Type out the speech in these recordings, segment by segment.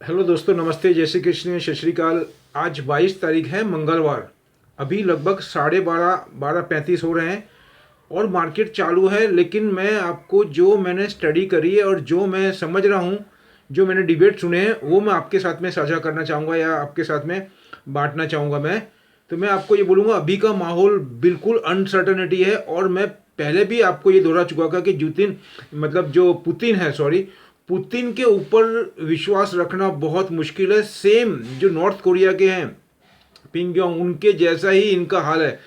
Hello दोस्तों, नमस्ते, जय श्री कृष्ण, सत श्री अकाल। आज 22 तारीख है, मंगलवार। अभी लगभग 12:30 हो रहे हैं और मार्केट चालू है। लेकिन मैं आपको जो मैंने स्टडी करी है और जो मैं समझ रहा हूँ, जो मैंने डिबेट सुने हैं, वो मैं आपके साथ में साझा करना चाहूँगा या आपके साथ में बांटना चाहूँगा। मैं आपको ये बोलूँगा, अभी का माहौल बिल्कुल अनसर्टनिटी है। और मैं पहले भी आपको ये दोहरा चुका था कि जो पुतिन है, सॉरी, पुतिन के ऊपर विश्वास रखना बहुत मुश्किल है। सेम जो नॉर्थ कोरिया के हैं, पिंगयोंग, उनके जैसा ही इनका हाल है।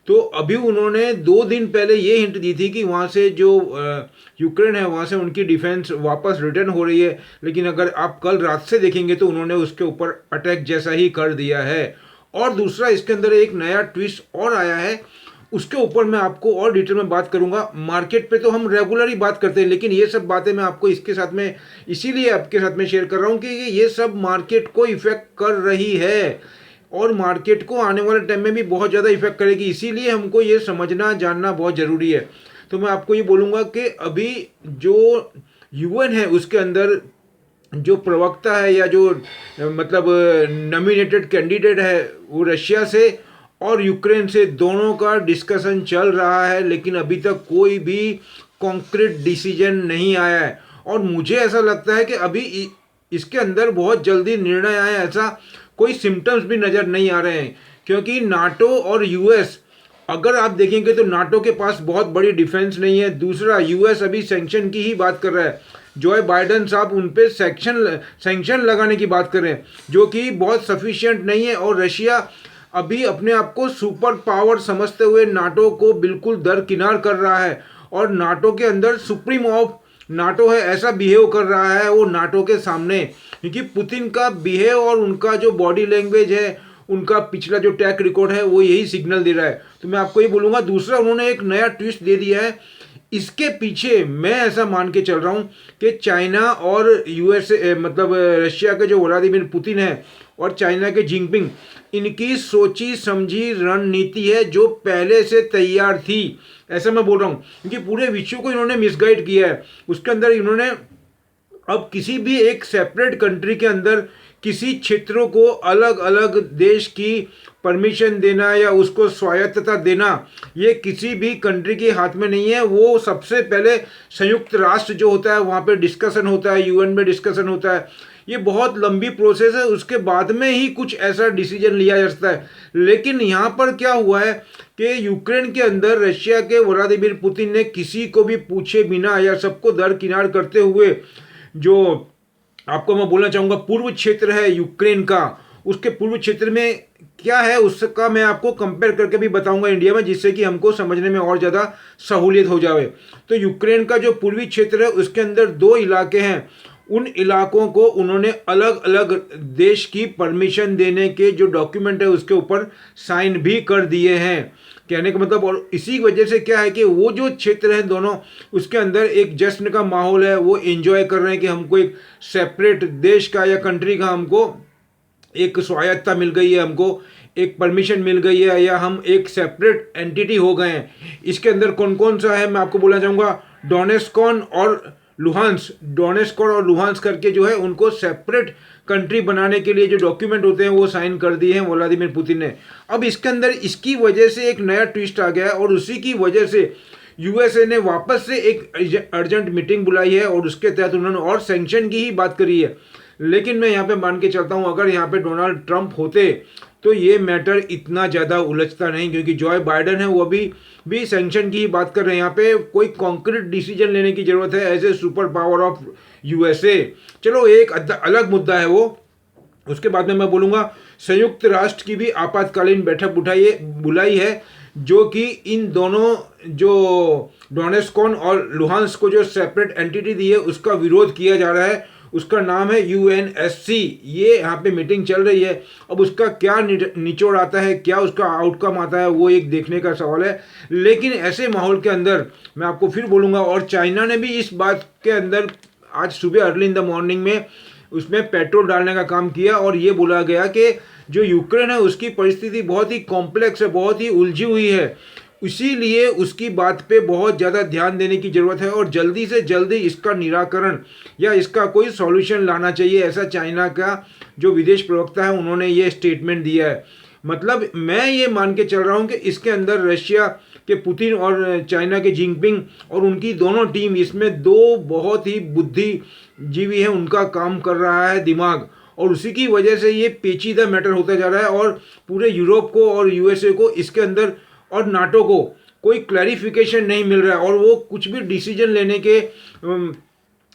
तो अभी उन्होंने 2 दिन पहले ये हिंट दी थी कि वहाँ से जो यूक्रेन है, वहाँ से उनकी डिफेंस वापस रिटर्न हो रही है। लेकिन अगर आप कल रात से देखेंगे तो उन्होंने उसके ऊपर अटैक जैसा ही कर दिया है। और दूसरा, इसके अंदर एक नया ट्विस्ट और आया है, उसके ऊपर मैं आपको और डिटेल में बात करूंगा। मार्केट पे तो हम रेगुलर ही बात करते हैं, लेकिन ये सब बातें मैं आपको इसके साथ में इसीलिए आपके साथ में शेयर कर रहा हूँ कि ये सब मार्केट को इफेक्ट कर रही है और मार्केट को आने वाले टाइम में भी बहुत ज़्यादा इफेक्ट करेगी। इसीलिए हमको ये समझना जानना बहुत ज़रूरी है। तो मैं आपको ये बोलूँगा कि अभी जो यूएन है, उसके अंदर जो प्रवक्ता है या जो नॉमिनेटेड कैंडिडेट है, वो रशिया से और यूक्रेन से दोनों का डिस्कशन चल रहा है। लेकिन अभी तक कोई भी कॉन्क्रीट डिसीजन नहीं आया है। और मुझे ऐसा लगता है कि अभी इसके अंदर बहुत जल्दी निर्णय आए, ऐसा कोई सिम्टम्स भी नज़र नहीं आ रहे हैं। क्योंकि नाटो और यूएस, अगर आप देखेंगे तो नाटो के पास बहुत बड़ी डिफेंस नहीं है। दूसरा, यूएस अभी सैंक्शन की ही बात कर रहा है। जो बाइडन साहब उन पे सैंक्शन लगाने की बात कर रहे हैं, जो कि बहुत सफिशिएंट नहीं है। और रशिया अभी अपने आप को सुपर पावर समझते हुए नाटो को बिल्कुल दरकिनार कर रहा है। और नाटो के अंदर सुप्रीम ऑफ नाटो है, ऐसा बिहेव कर रहा है वो नाटो के सामने। क्योंकि पुतिन का बिहेव और उनका जो बॉडी लैंग्वेज है, उनका पिछला जो ट्रैक रिकॉर्ड है, वो यही सिग्नल दे रहा है। तो मैं आपको ये बोलूँगा, दूसरा, उन्होंने एक नया ट्विस्ट दे दिया है। इसके पीछे मैं ऐसा मान के चल रहा हूँ कि चाइना और यूएसए, रशिया के जो व्लादिमीर पुतिन है और चाइना के जिनपिंग, इनकी सोची समझी रणनीति है जो पहले से तैयार थी। ऐसा मैं बोल रहा हूँ क्योंकि पूरे विश्व को इन्होंने मिसगाइड किया है। उसके अंदर इन्होंने अब किसी भी एक सेपरेट कंट्री के अंदर किसी क्षेत्रों को अलग अलग देश की परमिशन देना या उसको स्वायत्तता देना, ये किसी भी कंट्री के हाथ में नहीं है। वो सबसे पहले संयुक्त राष्ट्र जो होता है, वहाँ पे डिस्कशन होता है, यूएन में डिस्कशन होता है। ये बहुत लंबी प्रोसेस है, उसके बाद में ही कुछ ऐसा डिसीजन लिया जा सकता है। लेकिन यहाँ पर क्या हुआ है कि यूक्रेन के अंदर रशिया के व्लादिमीर पुतिन ने किसी को भी पूछे बिना या सबको दरकिनार करते हुए, जो आपको मैं बोलना चाहूँगा पूर्व क्षेत्र है यूक्रेन का, उसके पूर्व क्षेत्र में क्या है उसका मैं आपको कंपेयर करके भी बताऊंगा इंडिया में, जिससे कि हमको समझने में और ज़्यादा सहूलियत हो जाए। तो यूक्रेन का जो पूर्वी क्षेत्र है, उसके अंदर 2 इलाके हैं। उन इलाकों को उन्होंने अलग अलग देश की परमिशन देने के जो डॉक्यूमेंट है उसके ऊपर साइन भी कर दिए हैं। कहने का मतलब, और इसी वजह से क्या है कि वो जो क्षेत्र है दोनों, उसके अंदर एक जश्न का माहौल है। वो एंजॉय कर रहे हैं कि हमको एक सेपरेट देश का या कंट्री का हमको एक स्वायत्ता मिल गई है, हमको एक परमिशन मिल गई है, या हम एक सेपरेट एंटिटी हो गए हैं। इसके अंदर कौन कौन सा है मैं आपको बोलना चाहूँगा। डोनेस्कॉन और लुहांस करके जो है, उनको सेपरेट कंट्री बनाने के लिए जो डॉक्यूमेंट होते हैं वो साइन कर दिए हैं व्लादिमीर पुतिन ने। अब इसके अंदर इसकी वजह से एक नया ट्विस्ट आ गया है और उसी की वजह से यूएसए ने वापस से एक अर्जेंट मीटिंग बुलाई है और उसके तहत उन्होंने और सैंक्शन की ही बात करी है। लेकिन मैं यहाँ पे मान के चलता हूँ, अगर यहाँ पे डोनाल्ड ट्रंप होते तो ये मैटर इतना ज़्यादा उलझता नहीं, क्योंकि जो बाइडन है वो भी सैंक्शन की ही बात कर रहे हैं। यहाँ पे कोई कॉन्क्रीट डिसीजन लेने की ज़रूरत है as a super power of USA. चलो, एक अलग मुद्दा है वो, उसके बाद में मैं बोलूँगा। संयुक्त राष्ट्र की भी आपातकालीन बैठक बुलाई है, जो कि इन दोनों जो डोनेस्कॉन और लुहांस्क को जो सेपरेट एंटिटी दी है उसका विरोध किया जा रहा है। उसका नाम है यूएनएससी। ये यहाँ पे मीटिंग चल रही है। अब उसका क्या निचोड़ आता है, क्या उसका आउटकम आता है, वो एक देखने का सवाल है। लेकिन ऐसे माहौल के अंदर मैं आपको फिर बोलूँगा, और चाइना ने भी इस बात के अंदर आज सुबह अर्ली इन द मॉर्निंग में उसमें पेट्रोल डालने का काम किया और ये बोला गया कि जो यूक्रेन है उसकी परिस्थिति बहुत ही कॉम्प्लेक्स है, बहुत ही उलझी हुई है। इसीलिए उसकी बात पे बहुत ज़्यादा ध्यान देने की ज़रूरत है और जल्दी से जल्दी इसका निराकरण या इसका कोई सॉल्यूशन लाना चाहिए, ऐसा चाइना का जो विदेश प्रवक्ता है उन्होंने ये स्टेटमेंट दिया है। मतलब मैं ये मान के चल रहा हूँ कि इसके अंदर रशिया के पुतिन और चाइना के जिनपिंग और उनकी दोनों टीम, इसमें दो बहुत ही बुद्धिजीवी हैं, उनका काम कर रहा है दिमाग, और उसी की वजह से ये पेचीदा मैटर होता जा रहा है और पूरे यूरोप को और यूएसए को इसके अंदर और नाटो को कोई क्लैरिफिकेशन नहीं मिल रहा है और वो कुछ भी डिसीजन लेने के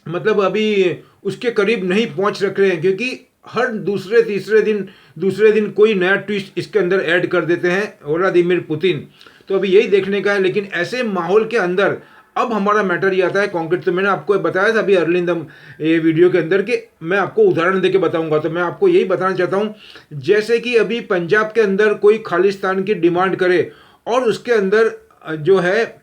मतलब अभी उसके करीब नहीं पहुंच रख रहे हैं, क्योंकि हर दूसरे दिन कोई नया ट्विस्ट इसके अंदर ऐड कर देते हैं व्लादिमीर पुतिन। तो अभी यही देखने का है। लेकिन ऐसे माहौल के अंदर अब हमारा मैटर ये आता है कॉन्क्रीट। तो मैंने आपको बताया था अभी अर्ली इन द ये वीडियो के अंदर कि मैं आपको उदाहरण देके बताऊंगा। तो मैं आपको यही बताना चाहता हूँ, जैसे कि अभी पंजाब के अंदर कोई खालिस्तान की डिमांड करे और उसके अंदर जो है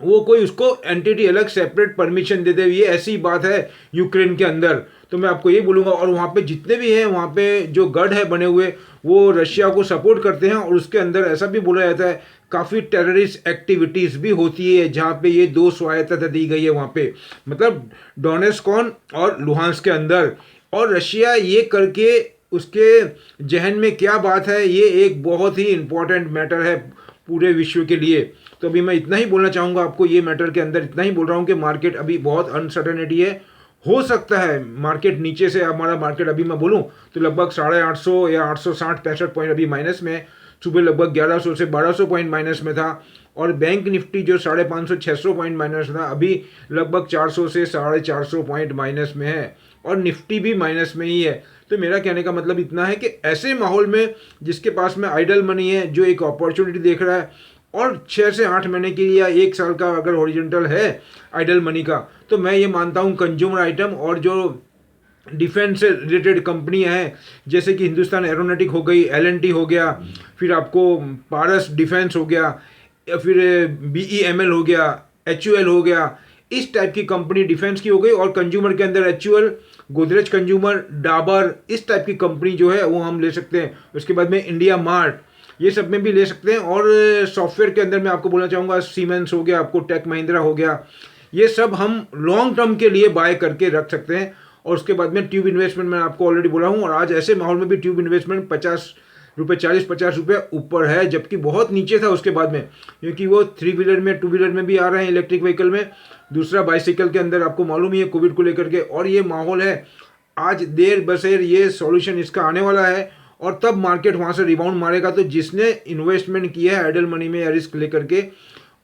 वो कोई उसको एंटिटी अलग सेपरेट परमिशन दे दे, ये ऐसी बात है यूक्रेन के अंदर। तो मैं आपको ये बोलूँगा, और वहाँ पे जितने भी हैं वहाँ पे जो गढ़ है बने हुए वो रशिया को सपोर्ट करते हैं और उसके अंदर ऐसा भी बोला जाता है काफ़ी टेररिस्ट एक्टिविटीज़ भी होती है जहाँ पे ये दो स्वायत्तता दी गई है वहाँ पे, मतलब डोनेस्कॉन और लुहांस्क के अंदर। और रशिया ये करके उसके जहन में क्या बात है, ये एक बहुत ही इम्पोर्टेंट मैटर है पूरे विश्व के लिए। तो अभी मैं इतना ही बोलना चाहूँगा आपको, ये मैटर के अंदर इतना ही बोल रहा हूँ कि मार्केट अभी बहुत अनसर्टेनिटी है। हो सकता है मार्केट नीचे से, हमारा मार्केट अभी मैं बोलूँ तो लगभग 850 या 860-65 पॉइंट अभी माइनस में है। सुबह लगभग 1100 से 1200 पॉइंट माइनस में था और बैंक निफ्टी जो 550-600 पॉइंट माइनस था अभी लगभग 400 से 450 पॉइंट माइनस में है और निफ्टी भी माइनस में ही है। तो मेरा कहने का मतलब इतना है कि ऐसे माहौल में जिसके पास में आइडल मनी है, जो एक अपॉर्चुनिटी देख रहा है और 6 से 8 महीने के लिए या 1 साल का अगर हॉरिजॉन्टल है आइडल मनी का, तो मैं ये मानता हूँ कंज्यूमर आइटम और जो डिफेंस से रिलेटेड कंपनियां हैं जैसे कि हिंदुस्तान एरोनॉटिक हो गई, एल&टी हो गया, फिर आपको पारस डिफेंस हो गया, या फिर BEML हो गया, HUL हो गया, इस टाइप की कंपनी डिफेंस की हो गई। और कंज्यूमर के अंदर HUL, गोदरेज कंज्यूमर, डाबर, इस टाइप की कंपनी जो है वो हम ले सकते हैं। उसके बाद में इंडिया मार्ट, ये सब में भी ले सकते हैं। और सॉफ्टवेयर के अंदर मैं आपको बोलना चाहूँगा सीमेंस हो गया, आपको टेक महिंद्रा हो गया, ये सब हम लॉन्ग टर्म के लिए बाय करके रख सकते हैं। और उसके बाद में ट्यूब इन्वेस्टमेंट मैं आपको ऑलरेडी बोला हूँ, और आज ऐसे माहौल में भी ट्यूब इन्वेस्टमेंट 50 रुपये, 40-50 रुपये ऊपर है, जबकि बहुत नीचे था उसके बाद में, क्योंकि वो 3 व्हीलर में, 2 व्हीलर में भी आ रहे हैं इलेक्ट्रिक व्हीकल में। दूसरा बाइसिकल के अंदर आपको मालूम ही है कोविड को लेकर के, और ये माहौल है आज देर बसेर ये सॉल्यूशन इसका आने वाला है और तब मार्केट वहाँ से रिबाउंड मारेगा। तो जिसने इन्वेस्टमेंट किया है आइडल मनी में या रिस्क लेकर के,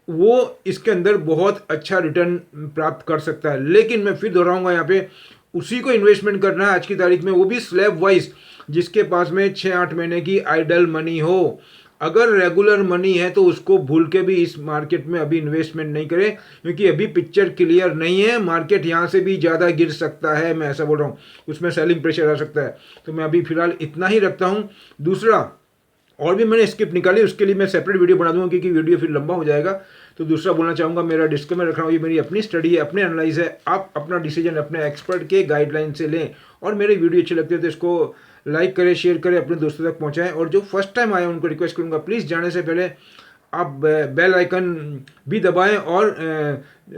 वो इसके अंदर बहुत अच्छा रिटर्न प्राप्त कर सकता है। लेकिन मैं फिर दोहराऊंगा यहाँ पे, उसी को इन्वेस्टमेंट करना है आज की तारीख में, वो भी स्लैब वाइज, जिसके पास में 6-8 महीने की आइडल मनी हो। अगर रेगुलर मनी है तो उसको भूल के भी इस मार्केट में अभी इन्वेस्टमेंट नहीं करें, क्योंकि अभी पिक्चर क्लियर नहीं है, मार्केट यहाँ से भी ज़्यादा गिर सकता है, मैं ऐसा बोल रहा हूँ, उसमें सेलिंग प्रेशर आ सकता है। तो मैं अभी फिलहाल इतना ही रखता हूँ। दूसरा, और भी मैंने स्किप निकाली, उसके लिए मैं सेपरेट वीडियो बना दूंगा क्योंकि वीडियो फिर लंबा हो जाएगा। तो दूसरा बोलना चाहूँगा, मेरा डिस्क्लेमर रख रहा हूँ, ये मेरी अपनी स्टडी है, अपने एनालाइज है, आप अपना डिसीजन अपने एक्सपर्ट के गाइडलाइन से लें। और मेरे वीडियो अच्छे लगते हैं तो इसको लाइक करें, शेयर करें, अपने दोस्तों तक पहुँचाएं। और जो फर्स्ट टाइम आए उनको रिक्वेस्ट करूँगा, प्लीज़ जाने से पहले आप बेल आइकन भी दबाएं और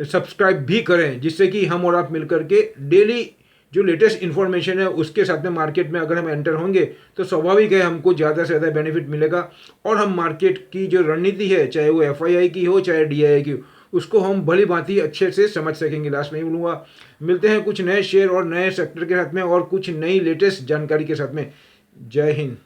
सब्सक्राइब भी करें, जिससे कि हम और आप मिल करके डेली जो लेटेस्ट इन्फॉर्मेशन है उसके साथ में मार्केट में अगर हम एंटर होंगे तो स्वाभाविक है हमको ज़्यादा से ज़्यादा बेनिफिट मिलेगा। और हम मार्केट की जो रणनीति है, चाहे वो FII की हो चाहे DII की हो, उसको हम भली भांति अच्छे से समझ सकेंगे। लास्ट में ही बोलूँगा, मिलते हैं कुछ नए शेयर और नए सेक्टर के साथ में और कुछ नई लेटेस्ट जानकारी के साथ में। जय हिंद।